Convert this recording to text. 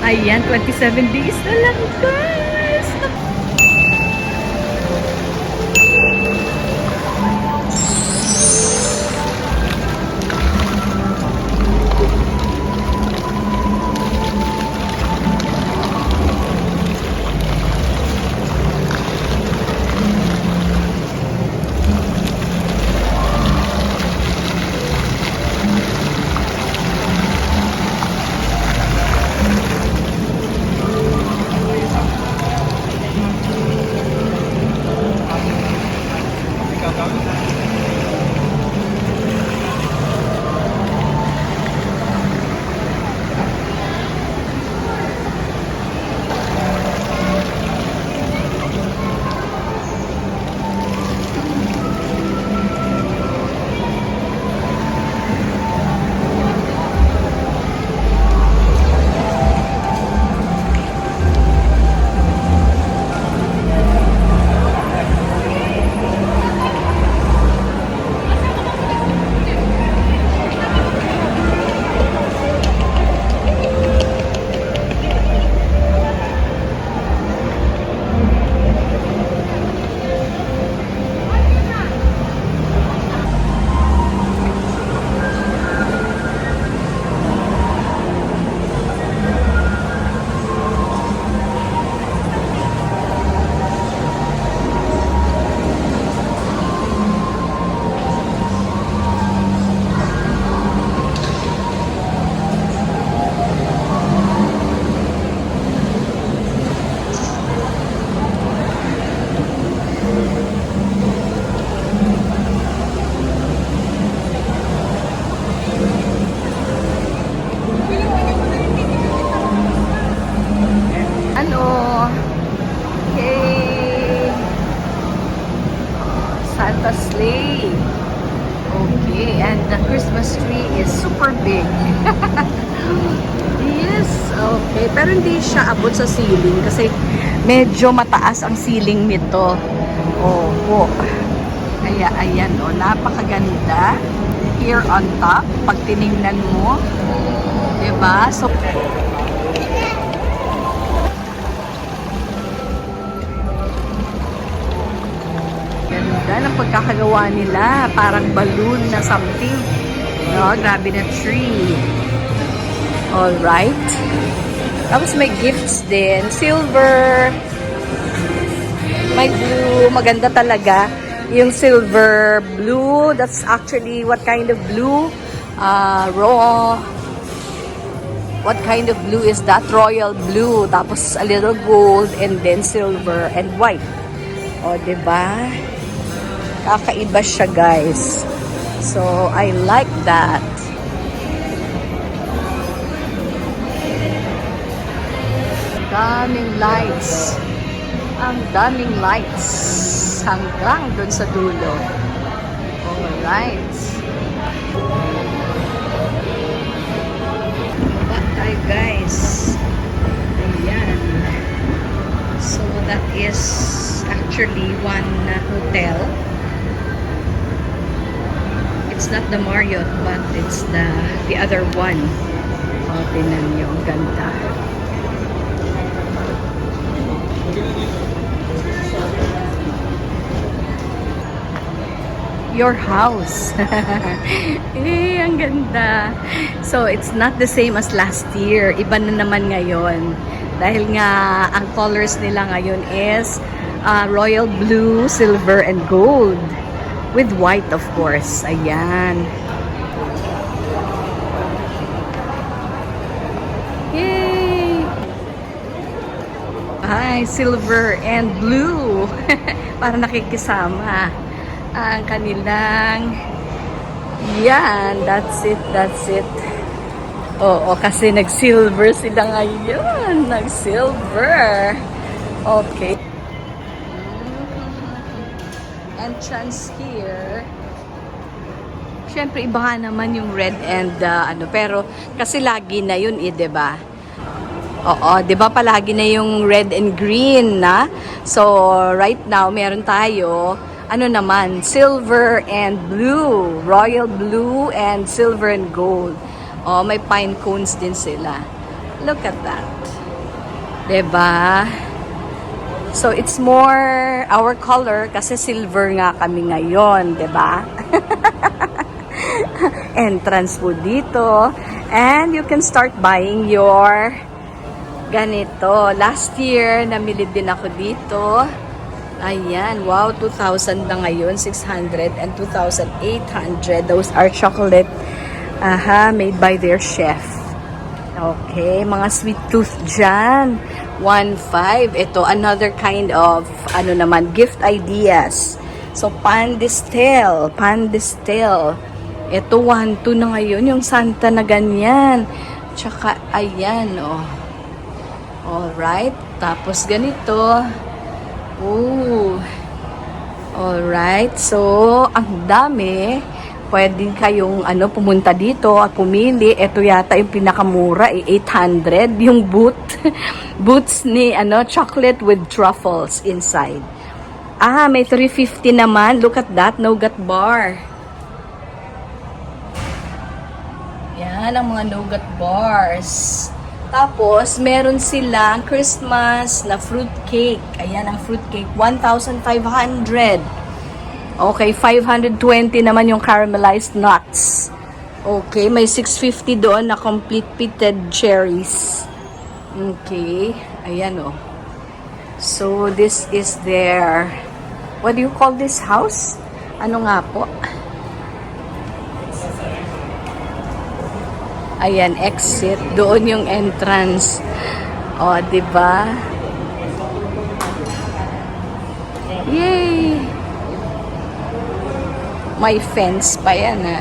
Ayan, 27 days na lang, guys. Ano? Okay. Santa sleigh. Okay, and the Christmas tree is super big. Yes, okay. Pero hindi siya abot sa ceiling kasi medyo mataas ang ceiling nito. Opo. Kaya ayan, oh, napakaganda. Here on top, pag tinignan mo, diba? So, ganda ng pagkakagawa nila. Parang balloon na something. No, grabe na tree. Alright. Tapos may gifts din. Silver. May blue. Maganda talaga. Yung silver blue. That's actually what kind of blue? Raw. What kind of blue is that? Royal blue. Tapos a little gold and then silver and white. O, diba? Kakaiba siya, guys. So, I like that. Daming lights. Ang daming lights. Hanggang dun sa dulo. Alright. Back tayo, guys. Ayan. So, that is actually one hotel. It's not the Marriott, but it's the other one. Oh, tinan nyo, ang ganda. Your house. Eh, ang ganda. So, it's not the same as last year. Iba na naman ngayon. Dahil nga, ang colors nila ngayon is royal blue, silver, and gold. With white, of course. Ayan. Yay! Ay, silver and blue. Para nakikisama ang kanilang... Yan, that's it. Oo, kasi nag-silver sila ngayon. Nag-silver. Okay. Entrance here. Siyempre, iba nga naman yung red and pero kasi lagi na yun diba? Oo, diba palagi na yung red and green na? So, right now, meron tayo, silver and blue. Royal blue and silver and gold. Oh, may pine cones din sila. Look at that. 'Diba? So, it's more our color kasi silver nga kami ngayon, 'diba? Entrance po dito. And you can start buying your ganito. Last year, namili din ako dito. Ayan, wow, 2,000 na ngayon, 600 and 2,800. Those are chocolate made by their chef. Okay, mga sweet tooth dyan. 1.5. Ito, another kind of, gift ideas. So, Pandestel. Ito, 1.2 na ngayon, yung Santa na ganyan. Tsaka, ayan, oh. Alright, tapos ganito. Ooh. Alright, so, ang dami. Pwede kayong pumunta dito at pumili. Ito yata yung pinakamura, 800. Yung boots ni chocolate with truffles inside. May 350 naman. Look at that, nougat bar. Yan ang mga nougat bars. Tapos, meron silang Christmas na fruit cake. Ayan ang fruit cake, 1,500. Okay, 520 naman yung caramelized nuts. Okay, may 650 doon na complete pitted cherries. Okay, ayan oh. So, this is their, what do you call this house? Ano nga po? Ayan, exit. Doon yung entrance. O, diba? Yay! May fence pa yan, ah.